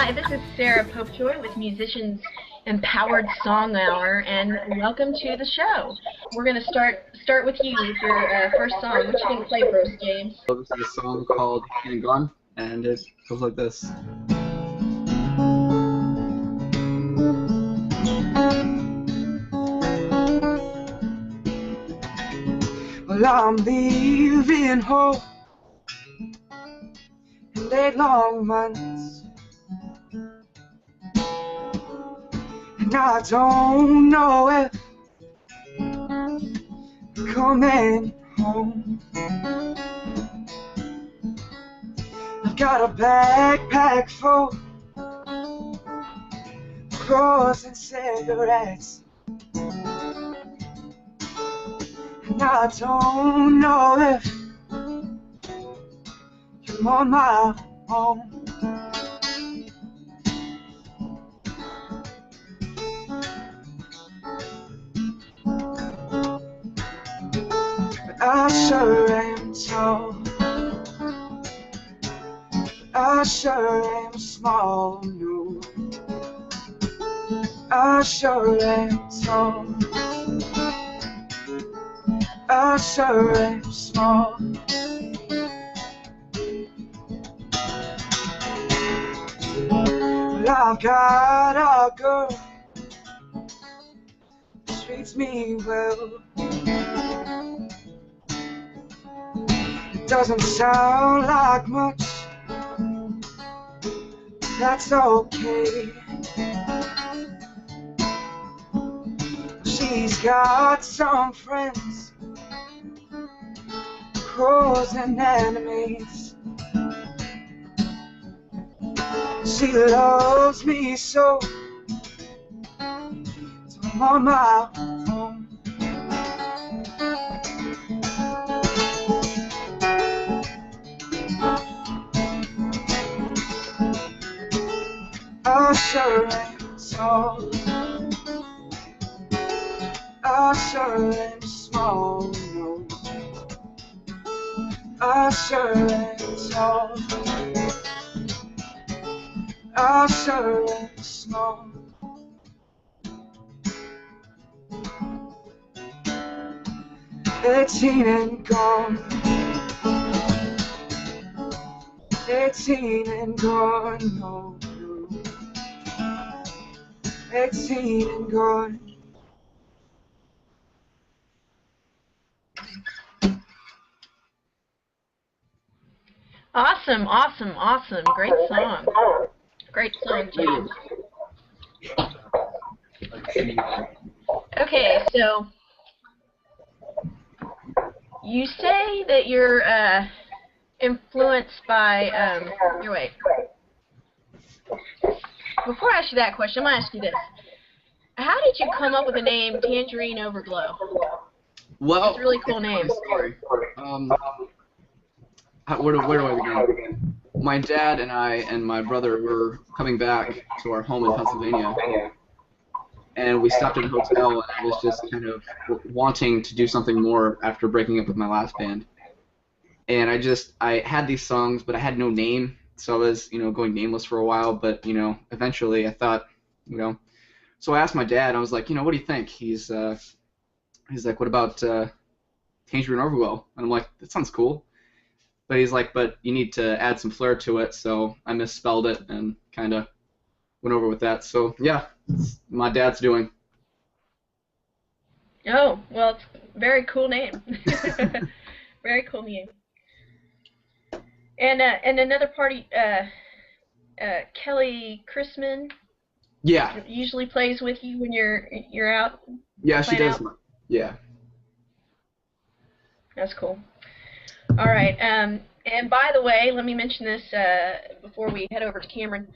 Hi, this is Sarah Popejoy with Musicians Empowered Song Hour, and welcome to the show. We're going to start with you with your first song. What you going to play for us, James? So this is a song called Seen and Gone, and it goes like this. Well, I'm leaving home in 8 long months, and I don't know if I'm coming home. I've got a backpack full of clothes and cigarettes, and I don't know if you're on my own. But I sure am tall, I sure am small, no. I sure am tall, I sure am small. Well, I've got a girl who treats me well. It doesn't sound like much, that's okay. She's got some friends, pros and enemies. She loves me so I'm on my own. I sure am tall, I sure am small, no. I sure am tall, I sure am small. It's seen and gone, it's seen and gone, no, no. It's seen and gone. Awesome, awesome, awesome. Great song. Great song, James. Okay, so you say that you're influenced by, wait. Before I ask you that question, I'm going to ask you this. How did you come up with the name Tangerine Overglow? Well, it's a really cool name. Sorry. Where do I begin? My dad and I and my brother were coming back to our home in Pennsylvania, and we stopped at a hotel, and I was just kind of wanting to do something more after breaking up with my last band. And I had these songs, but I had no name, so I was, going nameless for a while, but, eventually I thought, so I asked my dad, I was like, what do you think? He's like, what about Tangerine Overglow? And I'm like, that sounds cool. But he's like, but you need to add some flair to it, so I misspelled it and kind of went over with that. So, yeah, it's my dad's doing. Oh, well, it's a very cool name. Very cool name. And another party, Kelly Chrisman. Yeah. Usually plays with you when you're out. Yeah, she does. Out. Yeah. That's cool. All right. And by the way, let me mention this before we head over to Cameron.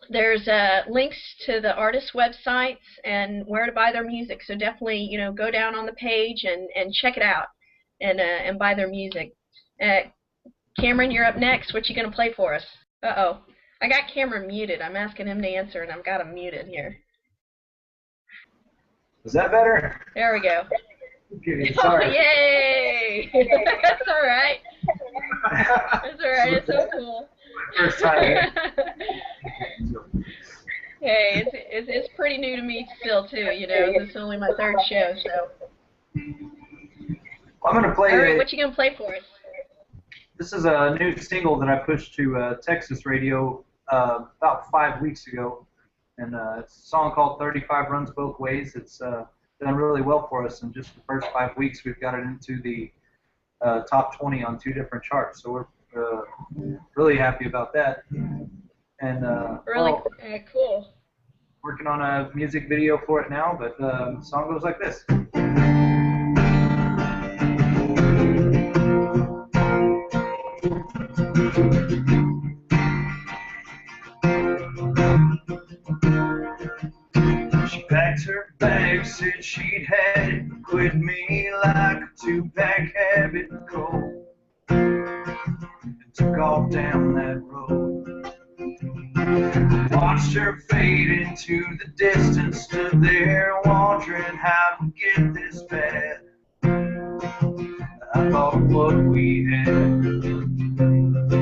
There's links to the artists' websites and where to buy their music. So definitely, go down on the page and check it out and buy their music. Cameron, you're up next. What you gonna play for us? Uh-oh. I got Cameron muted. I'm asking him to answer, and I've got him muted here. Is that better? There we go. Okay, Oh, sorry. yay! That's all right. That's all right. It's so cool. First time here. Hey, it's pretty new to me still too. You know, this is only my third show, so. I'm gonna play. All right, what you gonna play for us? This is a new single that I pushed to Texas radio about 5 weeks ago, and it's a song called 35 Runs Both Ways. It's done really well for us. In just the first 5 weeks, we've got it into the top 20 on 2 different charts. So we're really happy about that. And Really cool. working on a music video for it now, but the song goes like this. She packed her bags, said she'd had it, quit me like a 2-pack habit cold, and took off down that road. Watched her fade into the distance, stood there wondering how to get this bad. I thought what we had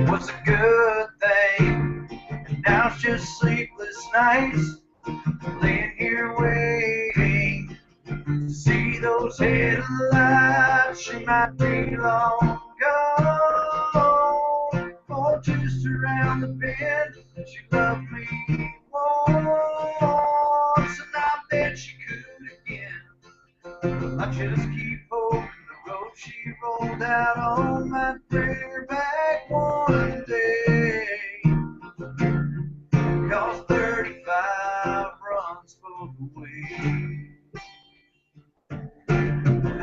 was a good thing, and now it's just sleepless nights, laying here waiting to see those headlights. She might be long gone, or just around the bend. She loved me once, and I bet she could again. I just keep hoping the road she rolled out on might bring her back one day. 'Cause 35 runs both ways.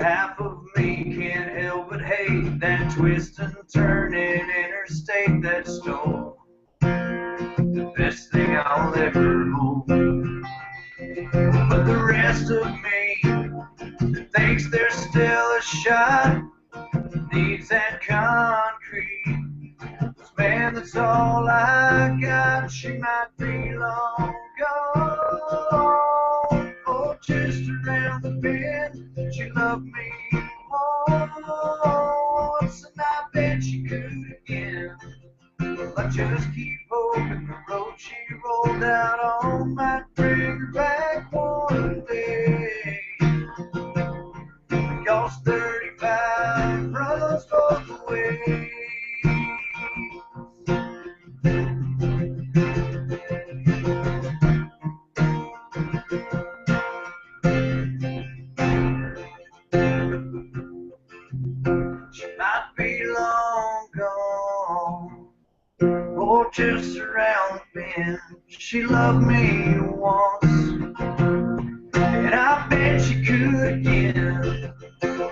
Half of me can't help but hate that twist and turning interstate that stole the best thing I'll ever hold. But the rest of me thinks there's still a shot, needs that concrete. 'Cause man, that's all I got. She might be long gone, or just around the bend. She loved me once, and I bet she could again. I just keep hoping the road she rolled out on might bring her back one day. 'Cause 35 runs both ways. She might be long gone, or just around the bend. She loved me once, and I bet she could again.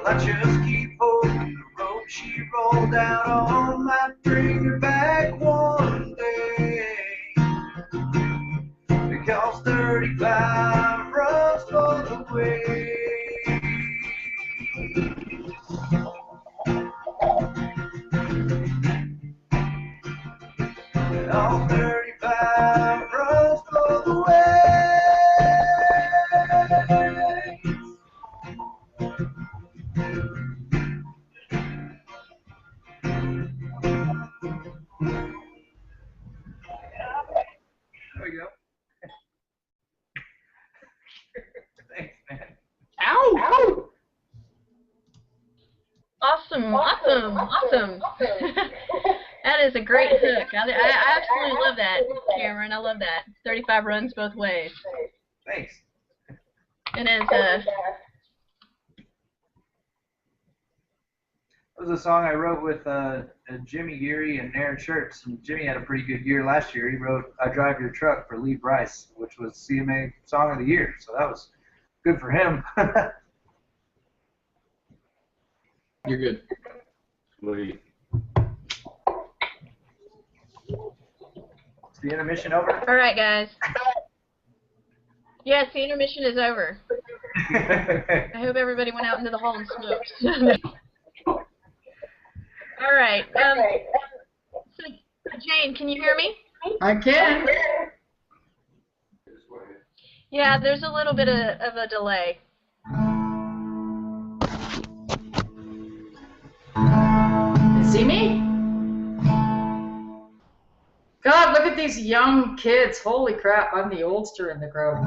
I just keep hoping the road she rolled out on might bring her back one day. Because 35 runs both ways. All 35 runs both ways. There we go. Thanks, man. Ow! Awesome. That is a great hook. I absolutely love that, Cameron. I love that. 35 runs both ways. Thanks. And as That was a song I wrote with Jimmy Geary and Aaron Schertz. And Jimmy had a pretty good year last year. He wrote "I Drive Your Truck" for Lee Brice, which was CMA Song of the Year. So that was good for him. You're good. Is the intermission over? all right, guys. Yes, the intermission is over. I hope everybody went out into the hall and smoked. All right. So, Jane, can you hear me? I can. Yeah, there's a little bit of a delay. You see me? these young kids. Holy crap, I'm the oldster in the crowd.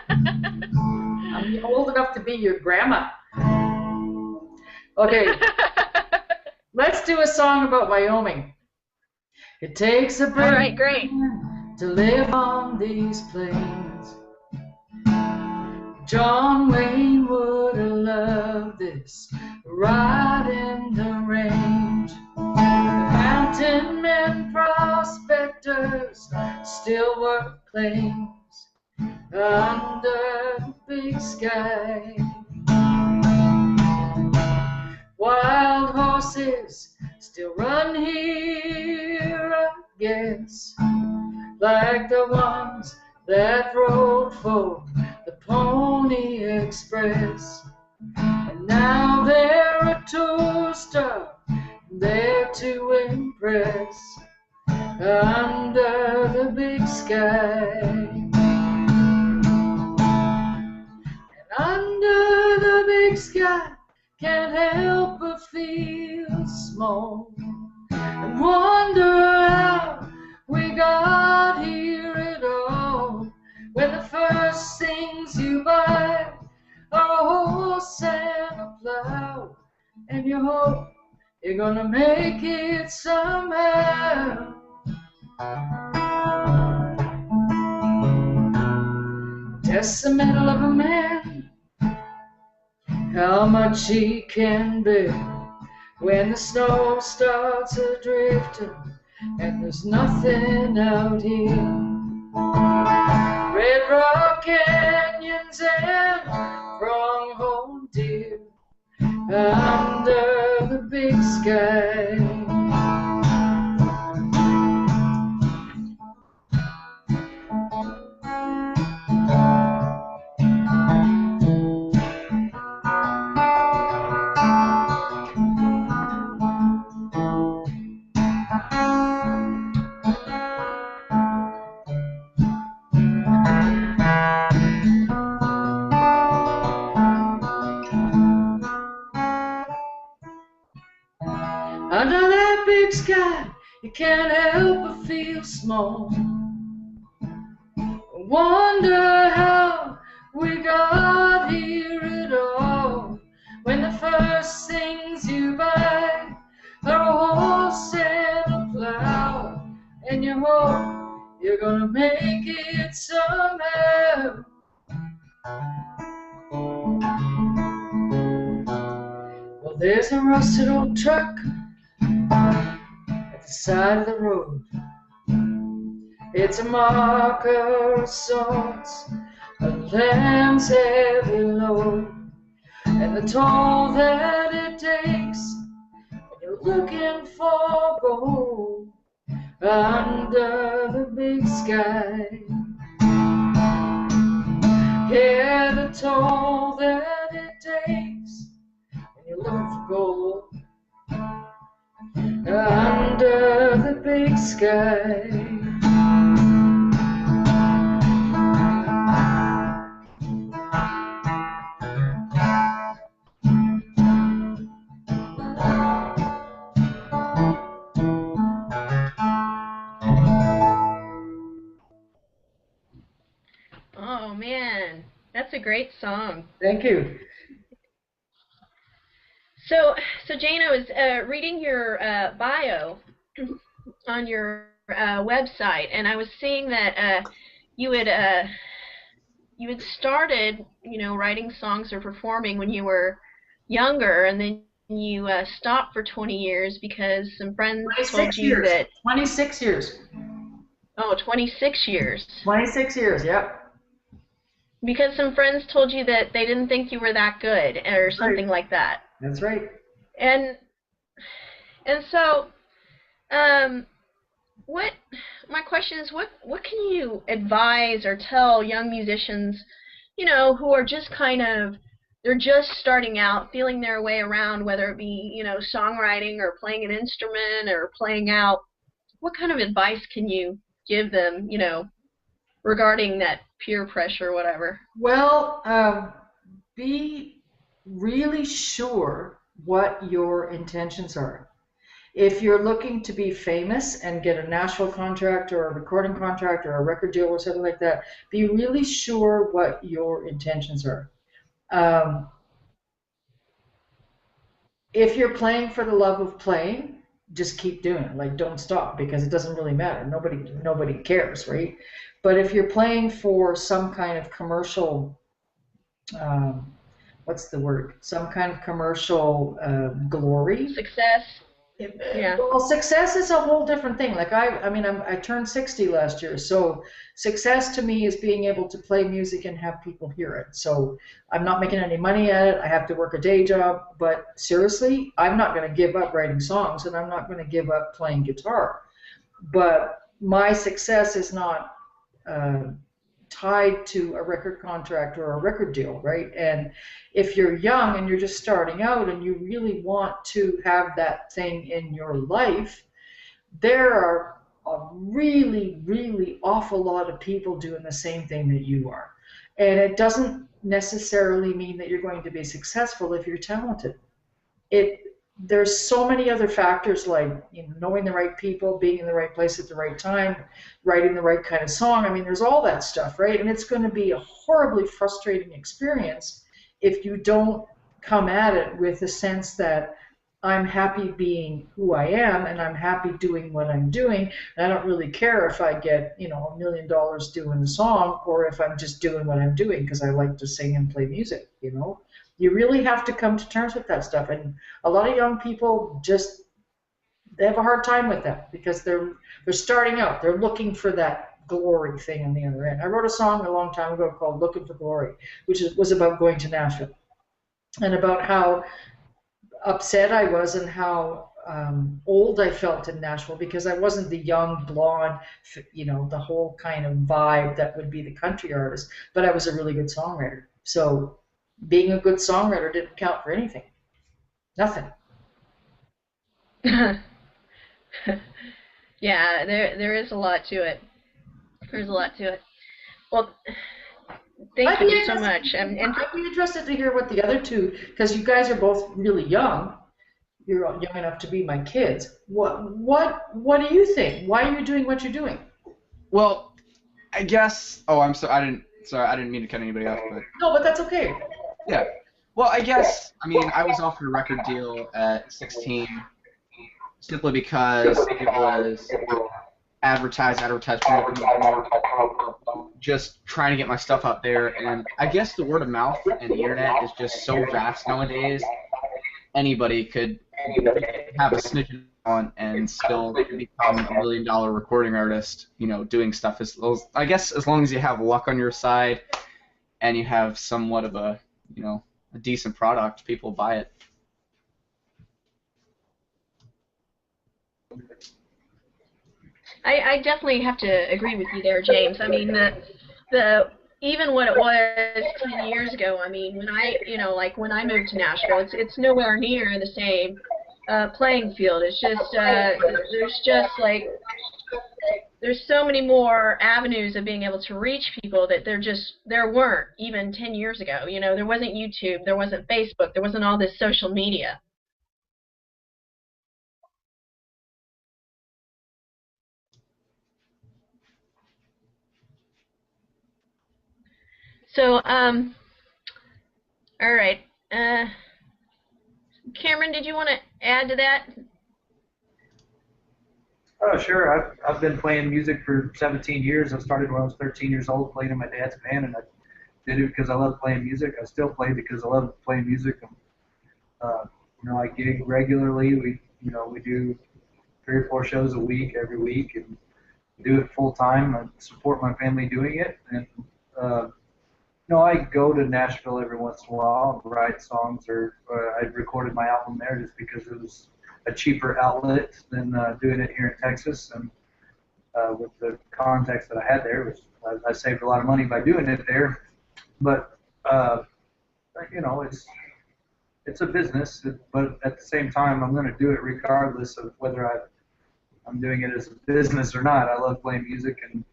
I'm old enough to be your grandma. Okay, let's do a song about Wyoming. It takes a break. All right, great. To live on these plains. John Wayne would have loved this, right in the range. The mountain men prospectors still work claims under the big sky. Wild horses still run here, I guess, like the ones that rode for the Pony Express. And now they're a tour stop, there to impress under the big sky. And under the big sky, can't help but feel small and wonder how we got here at all, when the first things you buy are a horse and a plow, and you hope you're gonna make it somehow. Testament of a man, how much he can bear when the snow starts a-drifting and there's nothing out here. Red Rock Canyons and pronghorn deer under the big sky. Under that big sky, you can't help but feel small. Wonder how we got here at all, when the first things you buy are a horse and a plow, and you hope you're gonna make it somehow. Well, there's a rusted old truck at the side of the road. It's a marker of sorts, a land's heavy load, and the toll that it takes when you're looking for gold under the big sky. Yeah, the toll that it takes when you're looking for gold under the big sky. Oh man, that's a great song. Thank you. So Jane, I was reading your bio on your website, and I was seeing that you had started, writing songs or performing when you were younger, and then you stopped for 20 years because some friends told you that 26 years. Oh, 26 years. 26 years, yep. Because some friends told you that they didn't think you were that good, or something like that. That's right. And so, my question is, what can you advise or tell young musicians, who are just they're just starting out, feeling their way around, whether it be, songwriting or playing an instrument or playing out? What kind of advice can you give them, regarding that peer pressure or whatever? Well, be really sure what your intentions are. If you're looking to be famous and get a national contract or a recording contract or a record deal or something like that, be really sure what your intentions are. If you're playing for the love of playing, just keep doing it. Like, don't stop, because it doesn't really matter. Nobody cares, right? But if you're playing for some kind of commercial, what's the word? Some kind of commercial glory. Success. Yeah. Well, success is a whole different thing. Like I turned 60 last year, so success to me is being able to play music and have people hear it. So I'm not making any money at it. I have to work a day job, but seriously, I'm not going to give up writing songs, and I'm not going to give up playing guitar. But my success is not tied to a record contract or a record deal, right? And if you're young and you're just starting out and you really want to have that thing in your life, there are a really, really awful lot of people doing the same thing that you are. And it doesn't necessarily mean that you're going to be successful if you're talented. There's so many other factors, like, you know, knowing the right people, being in the right place at the right time, writing the right kind of song. I mean, there's all that stuff, right? And it's going to be a horribly frustrating experience if you don't come at it with a sense that I'm happy being who I am, and I'm happy doing what I'm doing, and I don't really care if I get, you know, $1 million doing the song, or if I'm just doing what I'm doing because I like to sing and play music, you know? You really have to come to terms with that stuff, and a lot of young people they have a hard time with that because they're starting out. They're looking for that glory thing on the other end. I wrote a song a long time ago called "Looking for Glory," which was about going to Nashville and about how upset I was and how old I felt in Nashville, because I wasn't the young blonde, you know, the whole kind of vibe that would be the country artist, but I was a really good songwriter. So being a good songwriter didn't count for anything. Nothing. Yeah, there is a lot to it. There's a lot to it. Well, thank you so much. And I'd be interested to hear what the other two, because you guys are both really young. You're young enough to be my kids. What do you think? Why are you doing what you're doing? Well, I guess. Oh, I'm sorry. I didn't mean to cut anybody off. But no, but that's okay. Yeah. Well, I guess. I mean, I was offered a record deal at 16, simply because it was advertised, just trying to get my stuff out there. And I guess the word of mouth and the internet is just so vast nowadays. Anybody could have a snitch on and still become $1 million recording artist, you know, doing stuff. I guess as long as you have luck on your side and you have somewhat of a, you know, a decent product, people buy it. I definitely have to agree with you there, James. I mean, the even what it was 10 years ago. I mean, when I moved to Nashville, it's nowhere near the same playing field. It's just there's so many more avenues of being able to reach people that there weren't even 10 years ago. You know, there wasn't YouTube, there wasn't Facebook, there wasn't all this social media. So, all right. Cameron, did you want to add to that? Oh, sure. I've been playing music for 17 years. I started when I was 13 years old, playing in my dad's band, and I did it because I love playing music. I still play because I love playing music. And, you know, I gig regularly. We do 3 or 4 shows a week, every week, and do it full time. I support my family doing it, and you know, I go to Nashville every once in a while, write songs, or I recorded my album there just because it was a cheaper outlet than doing it here in Texas. And with the contacts that I had there, I saved a lot of money by doing it there. But you know, it's a business. But at the same time, I'm going to do it regardless of whether I'm doing it as a business or not. I love playing music and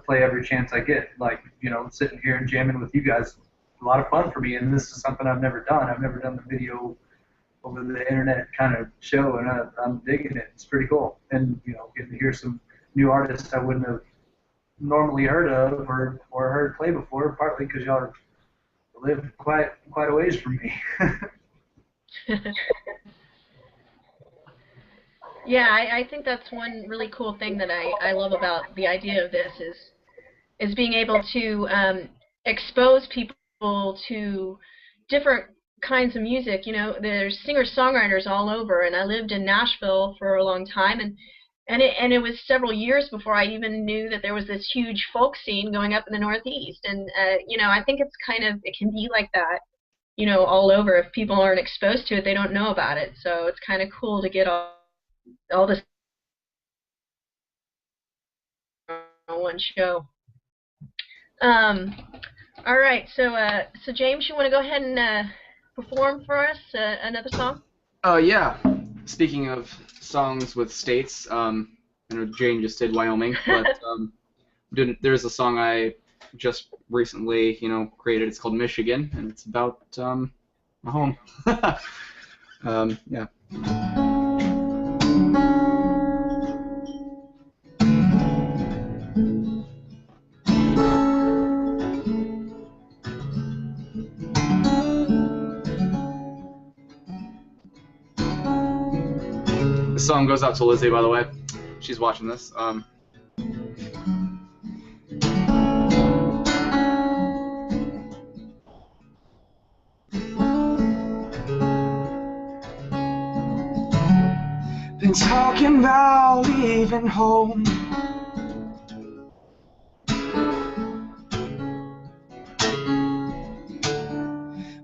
play every chance I get. Like, you know, sitting here and jamming with you guys, a lot of fun for me. And this is something I've never done. I've never done the video over the internet kind of show, and I'm digging it. It's pretty cool, and getting to hear some new artists I wouldn't have normally heard of or heard play before, partly because y'all live quite a ways from me. Yeah, I think that's one really cool thing that I love about the idea of this is being able to expose people to different kinds of music. There's singer-songwriters all over, and I lived in Nashville for a long time, and it was several years before I even knew that there was this huge folk scene going up in the Northeast. And I think it can be like that, all over. If people aren't exposed to it, they don't know about it. So it's kind of cool to get all this on one show. All right, so James, you want to go ahead and perform for us another song? Yeah. Speaking of songs with states, I know Jane just did Wyoming, but there's a song I just recently, created. It's called Michigan, and it's about my home. Yeah. This song goes out to Lizzie, by the way. She's watching this. Been talking about leaving home.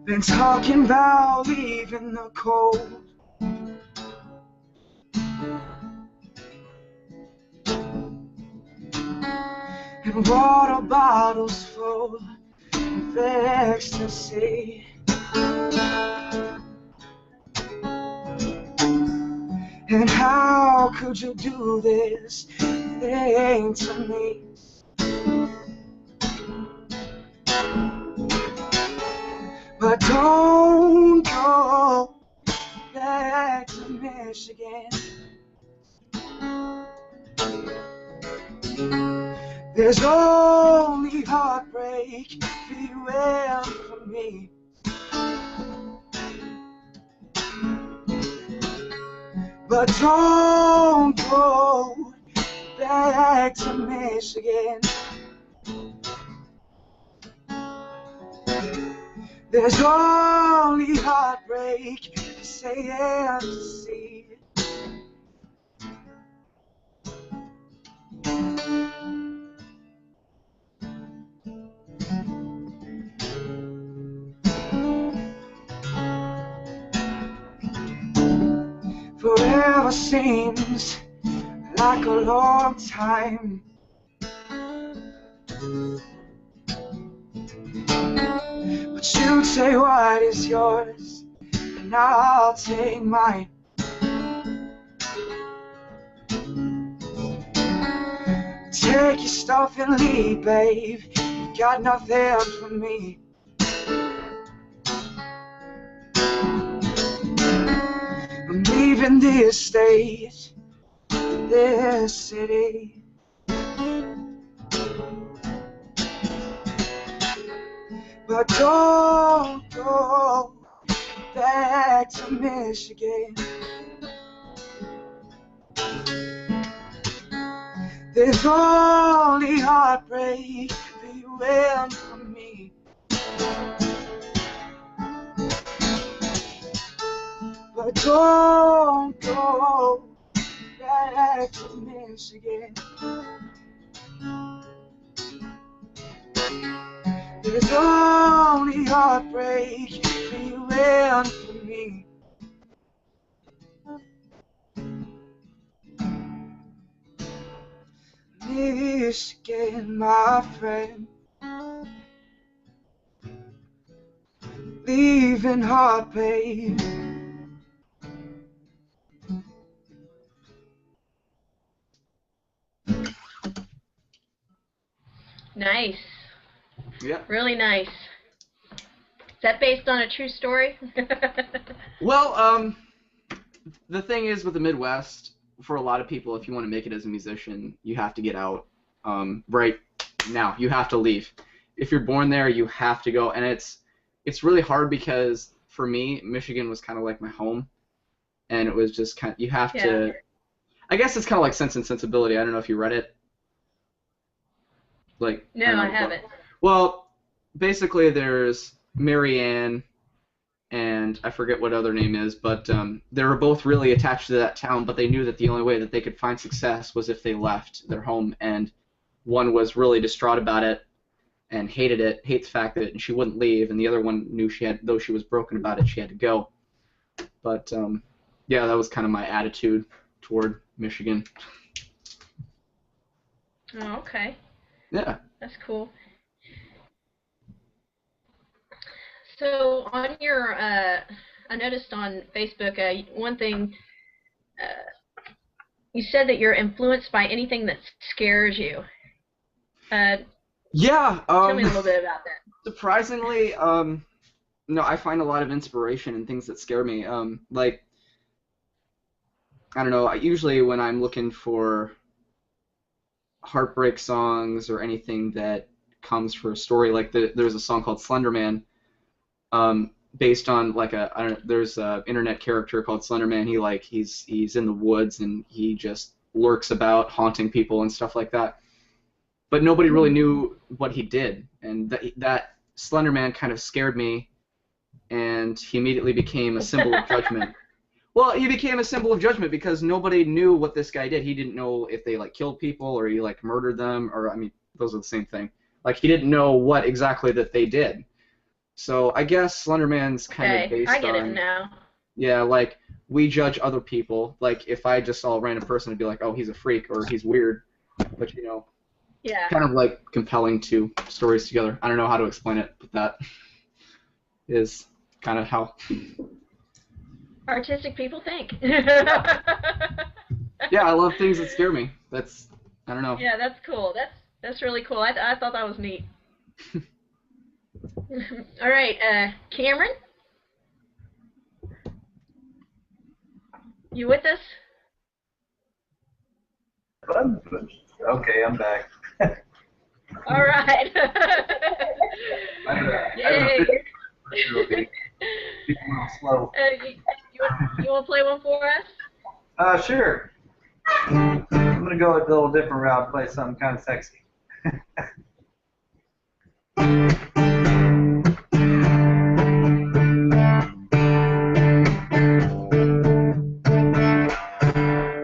Been talking about leaving the cold. And water bottles full of ecstasy. And how could you do this thing to me? But don't go back to Michigan. There's only heartbreak for you and for me. But don't go back to Michigan. There's only heartbreak to say and to see. Forever seems like a long time. But you take what is yours, and I'll take mine. Take your stuff and leave, babe. You got nothing for me. I'm leaving this state, this city. But don't go back to Michigan. There's only heartbreak for you and for me. But don't go back to Michigan. There's only heartbreak for you and for me. Michigan, my friend, leaving heartbreak. Nice. Yeah. Really nice. that based on a true story? Well, the thing is with the Midwest, for a lot of people, if you want to make it as a musician, you have to get out right now. You have to leave. If you're born there, you have to go, and it's really hard because for me, Michigan was kind of like my home, and it was just kind of, you have to. I guess it's kind of like Sense and Sensibility. I don't know if you read it. Like. No, I haven't. Well, basically, there's Mary Ann, and I forget what other name is, but they were both really attached to that town, but they knew that the only way that they could find success was if they left their home, and one was really distraught about it and hated the fact that she wouldn't leave, and the other one knew though she was broken about it, she had to go. But yeah, that was kind of my attitude toward Michigan. Oh, okay. Yeah. That's cool. So on your, I noticed on Facebook one thing. You said that you're influenced by anything that scares you. Yeah. Tell me a little bit about that. Surprisingly, no, I find a lot of inspiration in things that scare me. Like, I don't know. Usually when I'm looking for heartbreak songs or anything that comes for a story, like there's a song called Slender Man, based on like there's a internet character called Slender Man. He's in the woods and he just lurks about haunting people and stuff like that. But nobody really knew what he did, and that Slender Man kind of scared me, and he immediately became a symbol of judgment. Well, he became a symbol of judgment because nobody knew what this guy did. He didn't know if they like killed people or he like murdered them, or I mean, those are the same thing. Like he didn't know what exactly that they did. So I guess Slender Man's kind of based on. I get it now. Yeah, like we judge other people. Like if I just saw a random person, I'd be like, oh, he's a freak or he's weird. But you know. Yeah. Kind of like compelling two stories together. I don't know how to explain it, but that is kind of how artistic people think. Yeah, I love things that scare me. I don't know. Yeah, that's cool. That's really cool. I thought that was neat. All right, Cameron, you with us? Okay, I'm back. All right. Yay. Slow. You want to play one for us? Sure. I'm gonna go a little different route. Play something kind of sexy.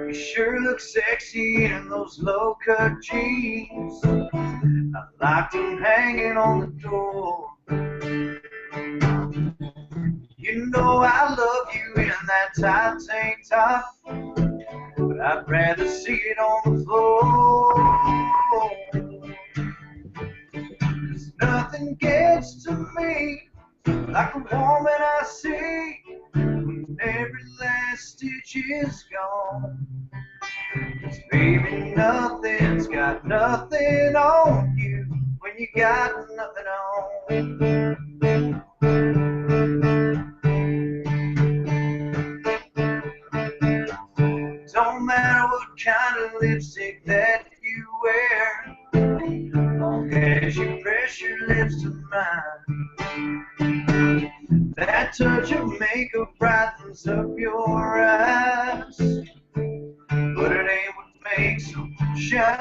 You sure look sexy in those low-cut jeans. I liked them hanging on the door. You know I love you in that tight tank top, but I'd rather see it on the floor. 'Cause nothing gets to me like a woman I see when every last stitch is gone. 'Cause baby, nothing's got nothing on you when you got nothing on. Don't matter what kind of lipstick that you wear, long as you press your lips to mine. That touch of makeup brightens up your eyes, but it ain't what makes them shine.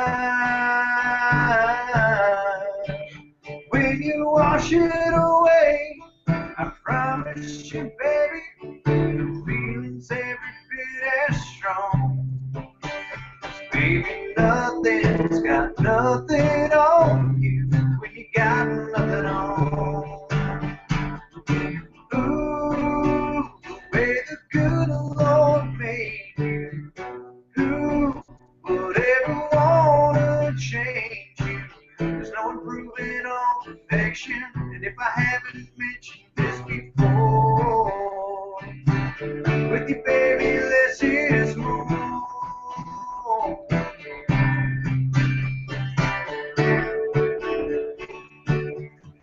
When you wash it away, I promise you, baby, the feeling's every bit as strong. 'Cause baby, nothing's got nothing on you when you got nothing on. Ooh, the way the good Lord made you. Who would ever wanna change you? There's no improving on perfection, and if I haven't mentioned this before, with you, baby, less is more.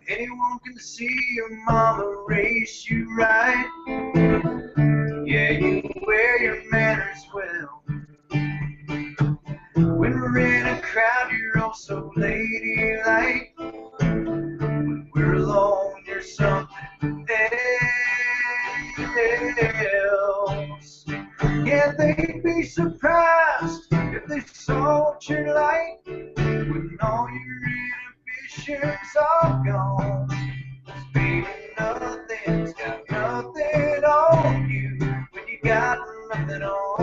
Anyone looking to see your mama raise you right. Yeah, you wear your manners well. When we're in a crowd, you're oh so ladylike. When we're alone, you're something else. Yeah, they'd be surprised if they saw what you're like. When all your inhibitions are gone. 'Cause baby, nothing's got nothing on you when you got nothing on.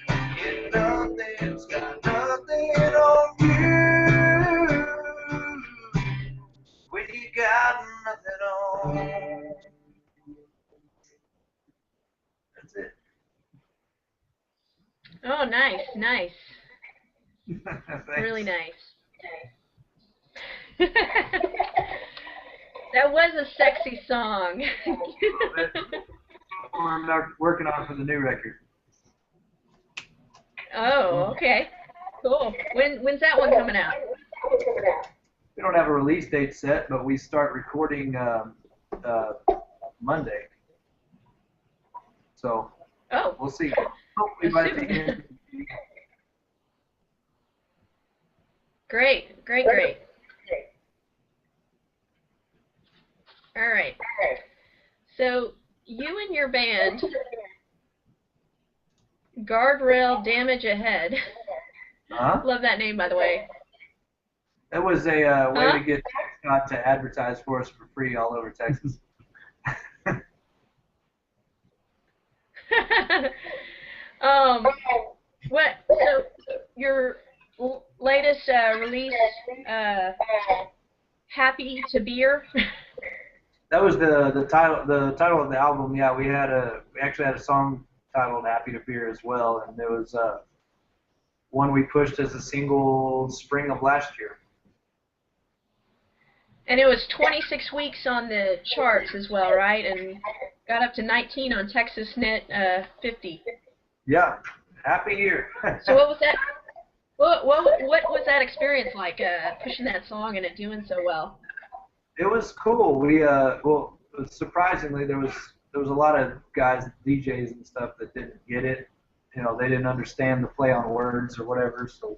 Yeah, nothing's got nothing on you when you got nothing on. That's it. Oh, nice, nice. Thanks. Really nice. That was a sexy song. I'm working on for the new record. Oh, okay. Cool. When's that one coming out? We don't have a release date set, but we start recording Monday. So Oh, we'll see. Hopefully by the end. great, great, great. All right. So you and your band, Guardrail Damage Ahead. Huh? Love that name, by the way. That was a way Huh? to get Scott to advertise for us for free all over Texas. What? So your latest release, Happy to Beer. That was the title of the album. Yeah, we actually had a song titled Happy to Beer as well, and there was one we pushed as a single spring of last year. And it was 26 weeks on the charts as well, right? And got up to 19 on Texas Net 50. Yeah, happy year. So what was that? What was that experience like, pushing that song and it doing so well? It was cool. We well, surprisingly, there was a lot of guys, DJs and stuff that didn't get it. You know, they didn't understand the play on words or whatever. So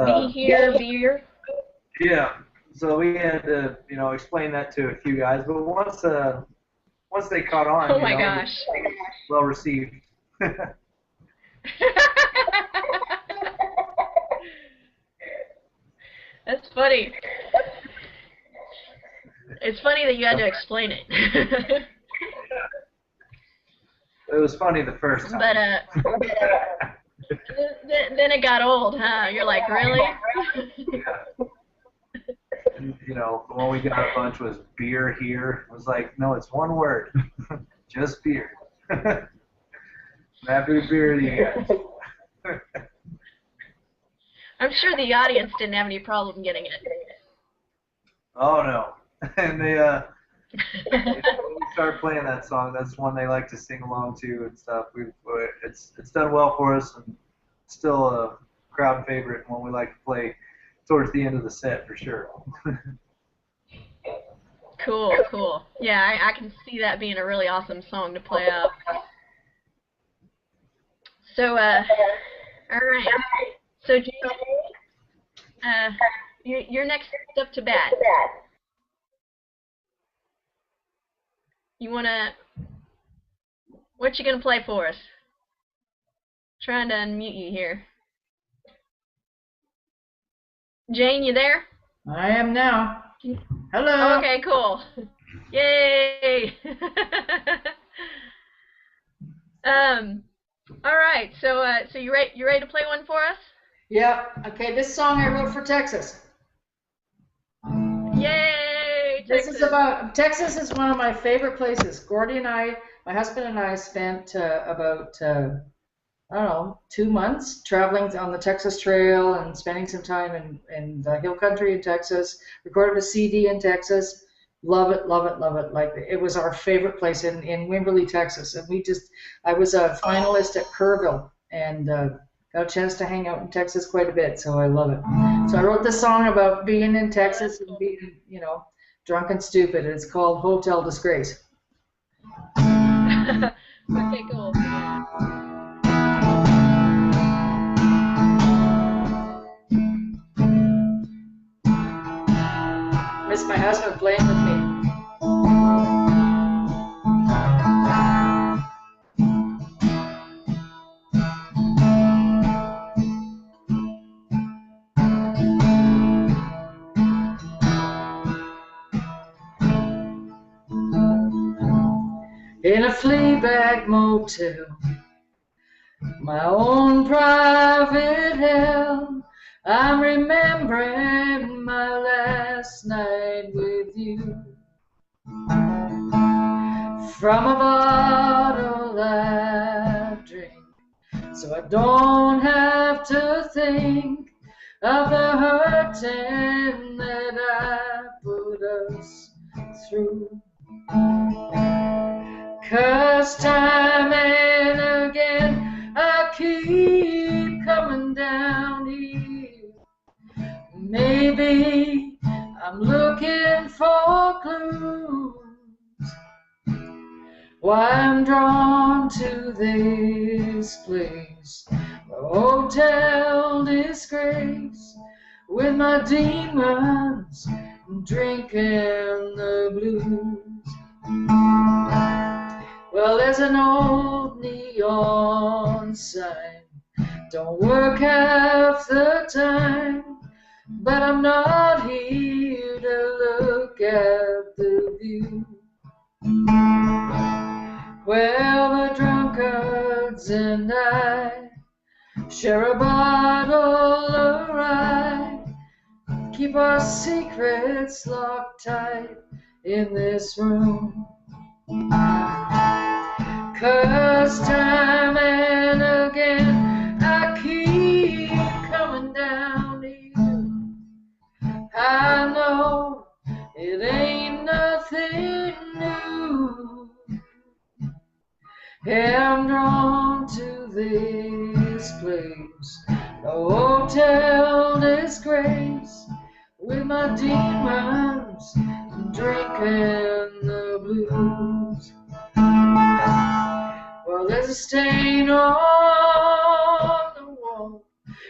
Be here, beer. yeah. So we had to, you know, explain that to a few guys. But once they caught on, Oh you my know, gosh. well received. That's funny. It's funny that you had to explain it. It was funny the first time. But then it got old, huh? You're like, really? And, you know, the one we got a bunch was beer here. It was like, no, it's one word. Just beer. Happy beer to you guys. I'm sure the audience didn't have any problem getting it. Oh, no. And they, when we start playing that song, that's one they like to sing along to and stuff. It's done well for us, and still a crowd favorite, and one we like to play towards the end of the set for sure. Cool, cool. Yeah, I can see that being a really awesome song to play out. So, all right. So, Jay, you're next up to bat. You wanna? What you gonna play for us? Trying to unmute you here. Jane, you there? I am now. Hello. Oh, okay, cool. Yay! All right. So, so you ready to play one for us? Yeah. Okay. This song I wrote for Texas. Yay! This Texas. is about Texas is one of my favorite places. Gordy and I, my husband and I, spent about I don't know, 2 months traveling on the Texas Trail and spending some time in the hill country in Texas. Recorded a CD in Texas. Love it, love it, love it. Like, it was our favorite place in Wimberley, Texas. And I was a finalist at Kerrville and got got a chance to hang out in Texas quite a bit, so I love it. So I wrote this song about being in Texas and being, you know, drunk and stupid. It's called Hotel Disgrace. Okay, cool. Miss my husband playing with me. In a flea bag motel, my own private hell, I'm remembering my last night with you. From a bottle I drink, so I don't have to think of the hurting that I put us through. 'Cause time and again I keep coming down here. Maybe I'm looking for clues why I'm drawn to this place, the Hotel Disgrace, with my demons drinking the blues. Well, there's an old neon sign, don't work half the time, but I'm not here to look at the view. Well, the drunkards and I share a bottle of rye, keep our secrets locked tight in this room. 'Cause time and again I keep coming down here. I know it ain't nothing new. Yeah, I'm drawn to this place, the Hotel Disgrace, with my demons drinking the blues. Well, there's a stain on the wall,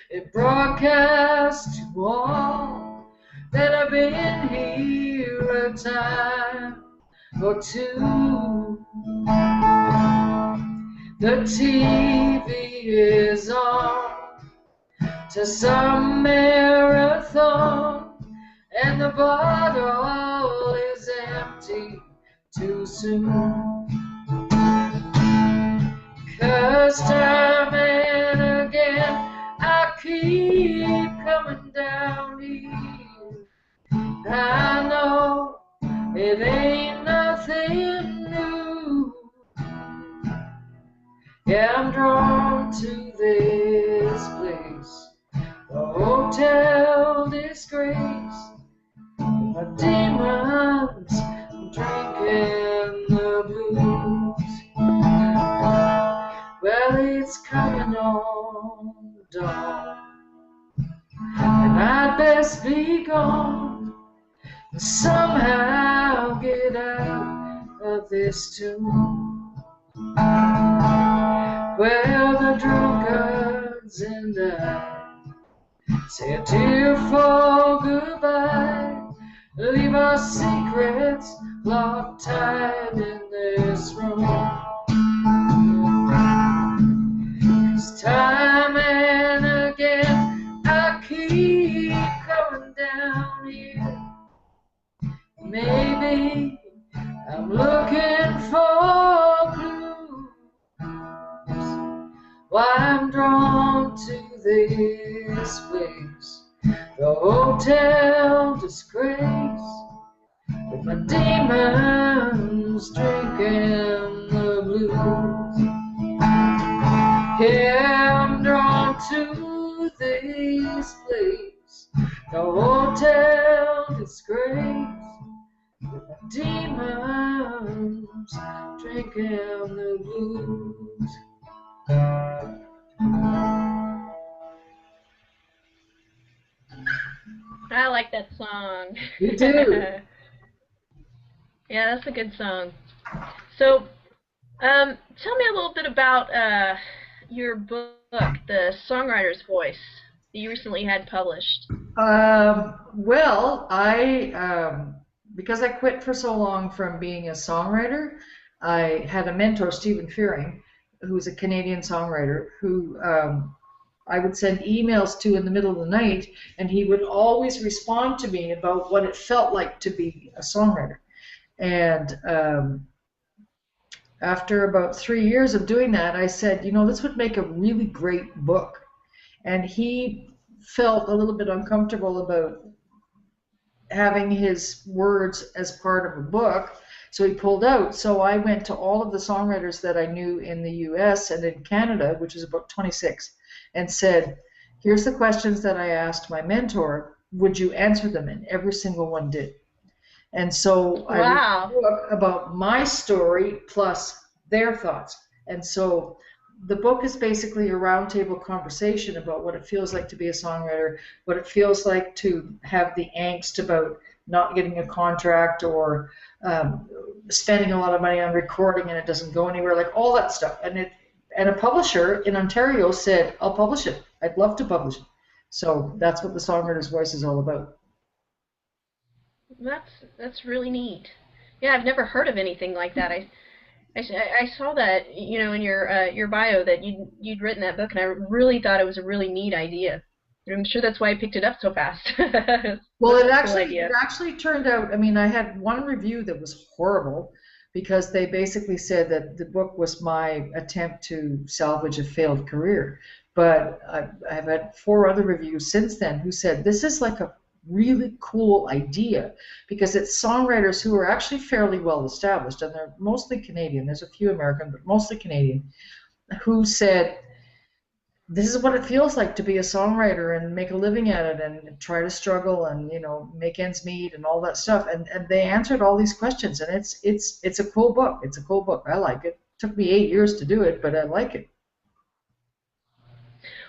it broadcasts to all that I've been here a time or two. The TV is on to some marathon, and the bottle is empty too soon. 'Cause time and again I keep coming down here. I know it ain't nothing new. Yeah, I'm drawn to this place, the Hotel Disgrace, my demons drinking the blues. Well, it's coming on dawn, and I'd best be gone to somehow get out of this tune. Well, the drunkards and I say a tearful goodbye, leave our secrets locked tight in this room. 'Cause time and again I keep coming down here. Maybe I'm looking for clues why I'm drawn to this place, the Hotel Disgrace, with my demons drinking the blues. Yeah, I'm drawn to this place, the Hotel Disgrace, with my demons drinking the blues. I like that song. You do. Yeah, that's a good song. So, tell me a little bit about your book, The Songwriter's Voice, that you recently had published. Well, because I quit for so long from being a songwriter, I had a mentor, Stephen Fearing, who's a Canadian songwriter, who I would send emails to in the middle of the night, and he would always respond to me about what it felt like to be a songwriter. And after about 3 years of doing that, I said, you know, this would make a really great book. And he felt a little bit uncomfortable about having his words as part of a book, so he pulled out. So I went to all of the songwriters that I knew in the US and in Canada, which is about 26, and said, here's the questions that I asked my mentor, would you answer them? And every single one did. And so I wrote a book about my story plus their thoughts. And so the book is basically a roundtable conversation about what it feels like to be a songwriter, what it feels like to have the angst about not getting a contract or spending a lot of money on recording and it doesn't go anywhere, like all that stuff. And a publisher in Ontario said, I'll publish it. I'd love to publish it. So that's what The Songwriter's Voice is all about. That's really neat. Yeah, I've never heard of anything like that. I saw that, you know, in your bio that you'd written that book, and I really thought it was a really neat idea. I'm sure that's why I picked it up so fast. Well, it actually turned out. I mean, I had one review that was horrible because they basically said that the book was my attempt to salvage a failed career. But I've had 4 other reviews since then who said this is like a really cool idea because it's songwriters who are actually fairly well established, and they're mostly Canadian. There's a few American, but mostly Canadian, who said this is what it feels like to be a songwriter and make a living at it and try to struggle and, you know, make ends meet and all that stuff. And they answered all these questions, and it's a cool book. It's a cool book. I like it. It took me 8 years to do it, but I like it.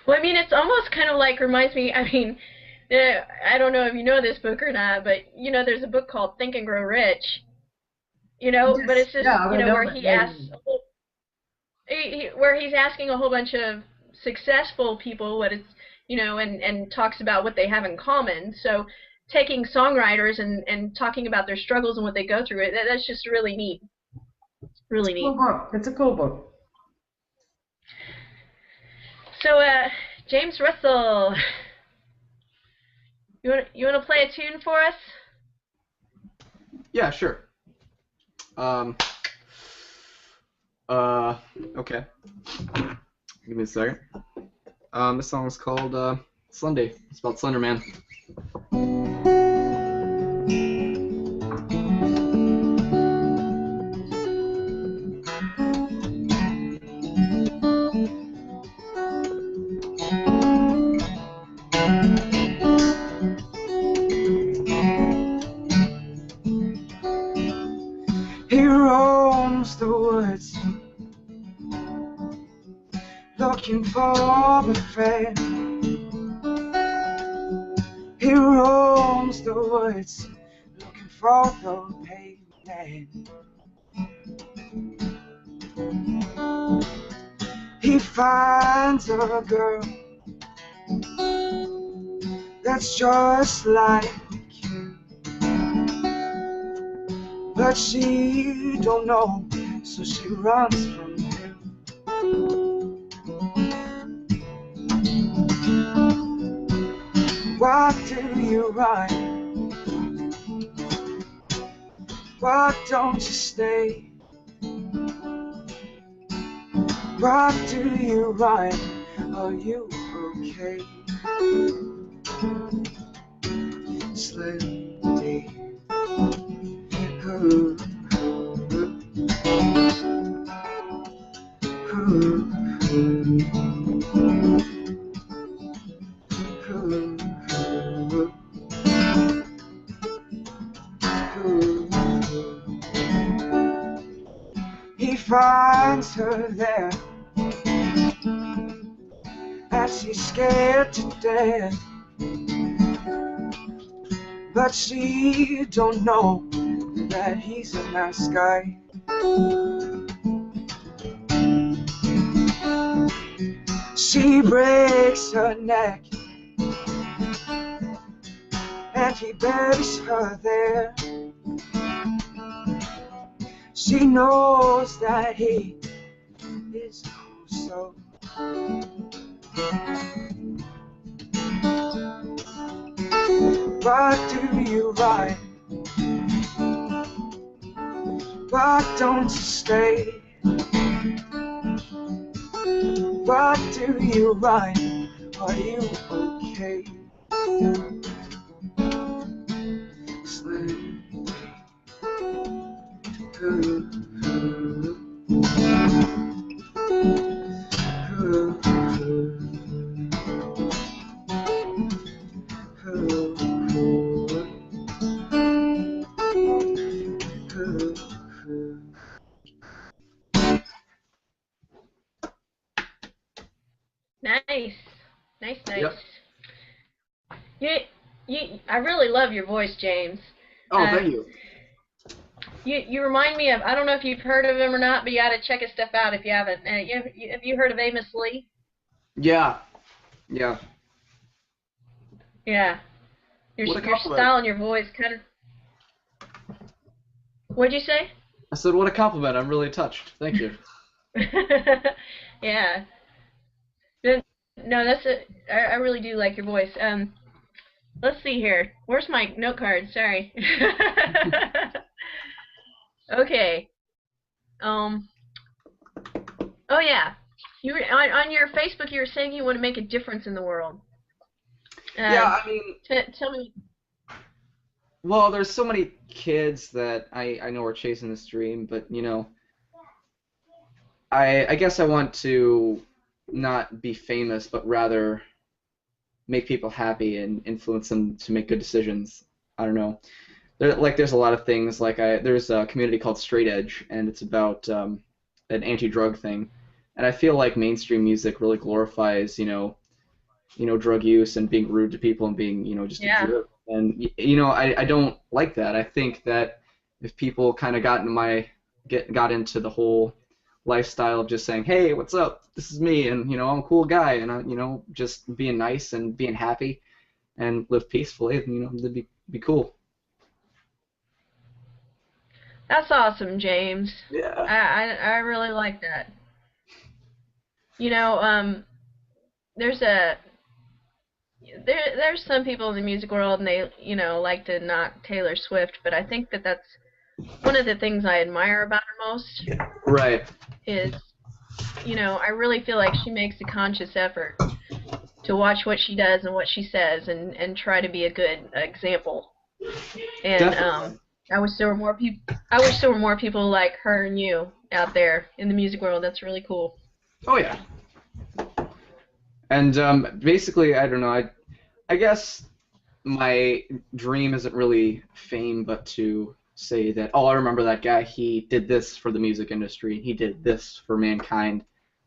Well, I mean, it's almost kind of like reminds me. I mean, I don't know if you know this book or not, but you know, there's a book called Think and Grow Rich. You know, yes. But it's just you know where he asks, where he's asking a whole bunch of successful people what it's, you know, and talks about what they have in common. So taking songwriters and talking about their struggles and what they go through, that's just really neat. Really neat. Cool book. It's a cool book. So, James Russell, you want to play a tune for us? Yeah, sure. Okay. Give me a second. This song is called Sunday. It's about Slender Man. He roams the woods looking for the friend. He roams the woods looking for the pavement. He finds a girl that's just like you, but she don't know, so she runs from him. Why do you run? Why don't you stay? Why do you run? Are you okay? Slowly. He finds her there, and she's scared to death. but she don't know that he's a nice guy. She breaks her neck and he buries her there. She knows that he is so. What do you write? Why don't you stay? What do you write? Are you okay? Slowly. Nice. Nice. Yep. I really love your voice, James. Oh, thank you. You remind me of, I don't know if you've heard of him or not, but you got to check his stuff out if you haven't. Have you heard of Amos Lee? Yeah. Yeah. Yeah. Your style and your voice kind of. What'd you say? I said, what a compliment. I'm really touched. Thank you. Yeah. No, I really do like your voice. Let's see here. Where's my note card? Sorry. Okay. Oh yeah. You were on your Facebook. You were saying you want to make a difference in the world. Yeah, I mean. Tell me. Well, there's so many kids that I know are chasing this dream, but you know, I guess I want to not be famous, but rather make people happy and influence them to make good decisions. I don't know. There's a lot of things. There's a community called Straight Edge, and it's about an anti-drug thing. And I feel like mainstream music really glorifies, drug use and being rude to people and being, just a jerk. And I don't like that. I think that if people kind of got into the whole lifestyle of just saying, hey, what's up? This is me, and I'm a cool guy, and just being nice and being happy and live peacefully, that'd be cool. That's awesome, James. Yeah. I really like that. There's some people in the music world, and they like to knock Taylor Swift, but I think that that's one of the things I admire about her most. Right. Is I really feel like she makes a conscious effort to watch what she does and what she says, and try to be a good example. And Definitely. I wish there were more people like her and you out there in the music world. That's really cool. Oh yeah. And basically, I don't know. I guess my dream isn't really fame, but to say that, oh, I remember that guy. He did this for the music industry. He did this for mankind,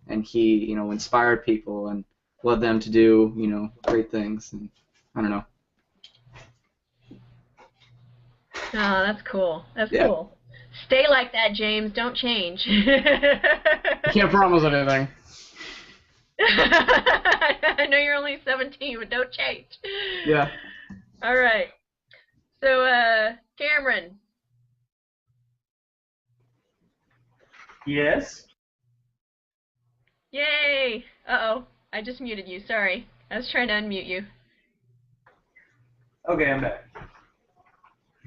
and he, inspired people and led them to do, great things. And I don't know. Oh, that's cool. That's cool. Stay like that, James. Don't change. Can't promise anything. I know you're only 17, but don't change. Yeah. All right. So, Cameron. Yes? Yay! Uh-oh. I just muted you. Sorry. I was trying to unmute you. Okay, I'm back.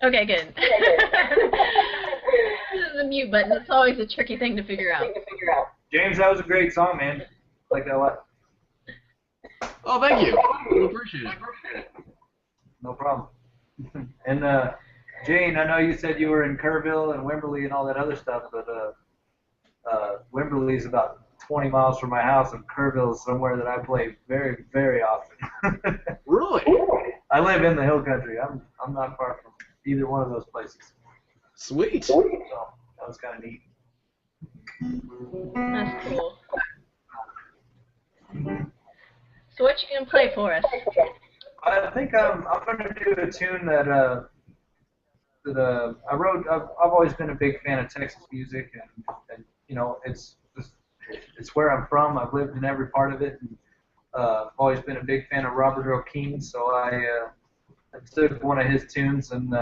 Okay, good. This is the mute button. It's always a tricky thing to figure out. James, that was a great song, man. Like that a lot. Oh, thank you. I appreciate it. No problem. And Jane, I know you said you were in Kerrville and Wimberley and all that other stuff, but Wimberley is about 20 miles from my house, and Kerrville is somewhere that I play very, very often. Really? I live in the hill country. I'm not far from either one of those places. Sweet. So that was kind of neat. That's cool. So what you gonna play for us? I think I'm gonna do a tune that I wrote. I've always been a big fan of Texas music, and you know, it's where I'm from. I've lived in every part of it, and I've always been a big fan of Robert Earl Keen. So I took one of his tunes and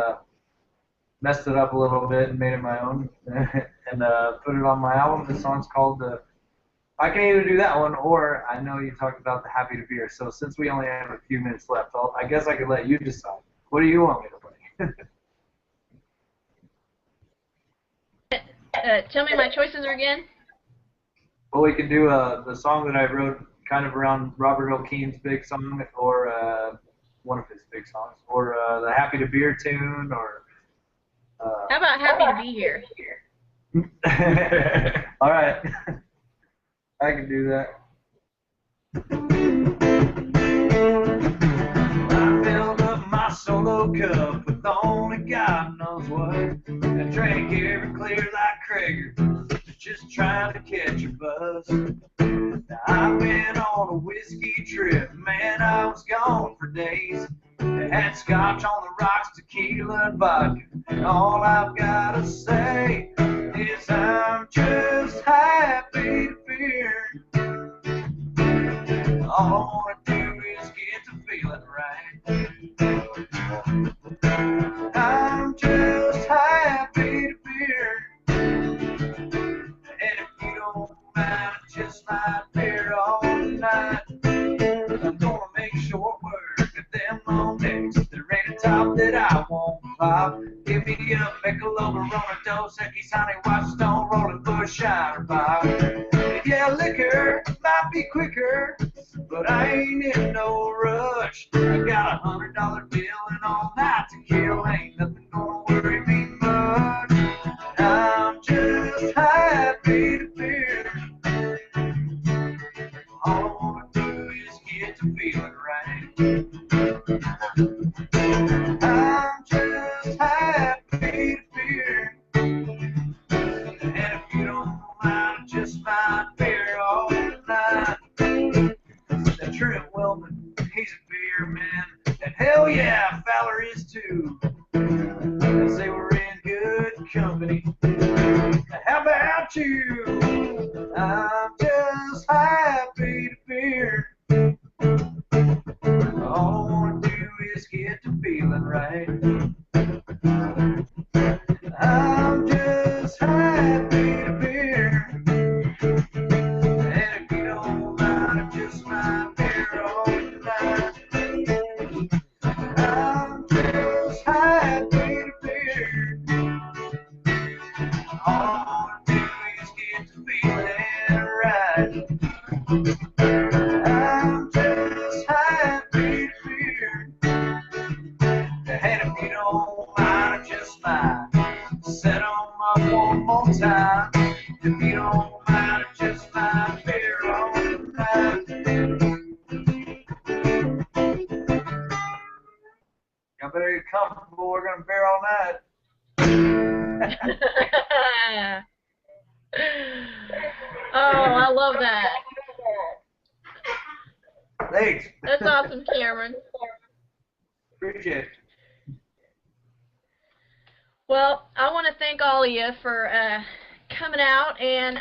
messed it up a little bit and made it my own, and put it on my album. The song's called I can either do that one, or I know you talked about the Happy to Beer. So since we only have a few minutes left, I guess I could let you decide. What do you want me to play? Tell me my choices again. Well, we can do the song that I wrote kind of around Robert Earl Keen's big song, or one of his big songs, or the Happy to Beer tune, or... How about Happy to Be Here? All right. I can do that. I filled up my solo cup with only God knows what, and drank every clear like Krager, just trying to catch a buzz. Now, I've been on a whiskey trip, man, I was gone for days. I had scotch on the rocks, tequila and vodka, and all I've got to say is I'm just happy to be here. All I want to do is get to feeling right. I'm just happy to be here. And if you don't mind, I just might beer all night. I'm gonna make short work of them long days. There ain't a top that I won't pop. Give me a Michelob, a Dos Equis, honey, watch Stone, Rolling Bush, Shiner Bob. Yeah, liquor might be quicker, but I ain't in no rush. I got $100 bill and all night to kill. Ain't nothing gonna worry me much. I'm just happy to be here. All I wanna do is get to feeling right. I'm just happy to be here. And if you don't mind, I just might beer all night. That Trent Wellman, he's a beer man, and hell yeah, Fowler is too. They say we're in good company. How about you? I'm just happy to be here. All I want to do is get to feeling right. I'm just happy to be here. And if you don't mind, I just might beer all night. I'm just happy to be here. All I want to do is get to feeling right. I'm just happy to be here. And if you don't mind, I just might set 'em up one more time. If you don't mind, I just might beer all night. Y'all better get comfortable. We're gonna beer all night. Oh, I love that. Thanks. That's awesome, Cameron. Appreciate it. Well, I want to thank all of you for coming out, and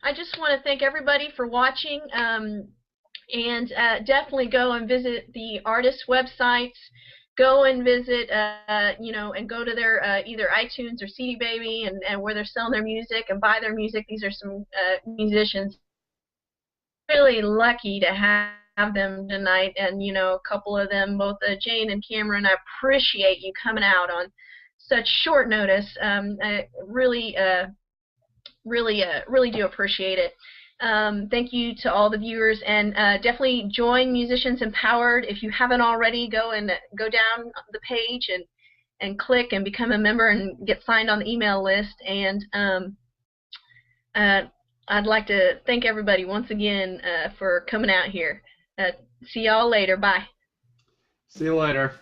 I just want to thank everybody for watching, and definitely go and visit the artists' websites. Go and visit, you know, and go to their either iTunes or CD Baby, and where they're selling their music, and buy their music. These are some musicians. Really lucky to have them tonight, and you know, a couple of them, both Jane and Cameron. I appreciate you coming out on such short notice. I really do appreciate it. Thank you to all the viewers, and definitely join Musicians Empowered. If you haven't already, go down the page and click and become a member and get signed on the email list. And I'd like to thank everybody once again for coming out here. See y'all later. Bye. See you later.